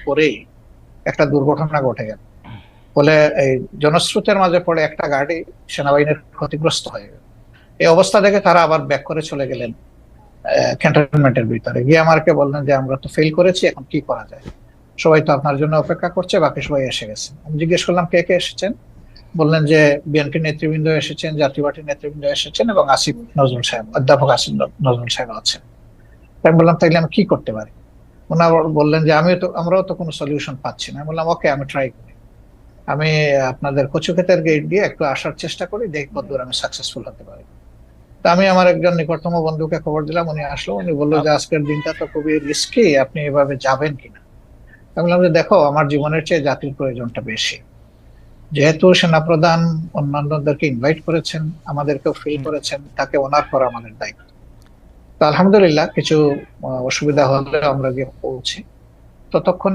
পরেই একটা দুর্ঘটনা ঘটে গেল। ফলে এই জনস্রোতের মাঝে পড়ে একটা গাড়ি সেনাবাহিনীর ক্ষতিগ্রস্ত হয়ে গেল। এই অবস্থা দেখে তারা আবার ব্যাক করে চলে গেলেন ক্যান্টনমেন্টের ভিতরে গিয়ে আমাকে বললেন যে আমরা তো ফেল করেছি, এখন কি করা যায়? সবাই তো আপনার জন্য অপেক্ষা করছে, বাকি সবাই এসে গেছে। আমি জিজ্ঞেস করলাম কে কে এসেছেন। বললেন যে বিএনপি নেতৃবৃন্দ এসেছেন, জাতীয় পার্টির নেতৃবৃন্দ এসেছেন এবং আসিফ নজরুল সাহেব, অধ্যাপক আসিফ নজরুল সাহেব আছেন। আমি বললাম তাইলে আমি কি করতে পারি? ওনারা বললেন যে আমরাও তো কোনো সলিউশন পাচ্ছি না। আমি বললাম ওকে, আমি ট্রাই করি। আমি আপনাদের কচুক্ষেতের গেট দিয়ে একটু আসার চেষ্টা করি, দেখি কতদূর আমি সাকসেসফুল হতে পারি। তা আমি আমার একজন নিকটতম বন্ধুকে খবর দিলাম, উনি আসলো। উনি বললো যে আজকের দিনটা তো খুবই রিস্কি, আপনি এভাবে যাবেন কিনা? আমি বললাম যে দেখো, আমার জীবনের চেয়ে জাতির প্রয়োজনটা বেশি। যেহেতু সেনাপ্রধান অন্যান্যদেরকে ইনভাইট করেছেন, আমাদেরকেও ফিল করেছেন, তাকে অনার করা আমাদের দায়িত্ব। তো আলহামদুলিল্লাহ কিছু অসুবিধা হলে আমরা গিয়ে পৌঁছি। ততক্ষণে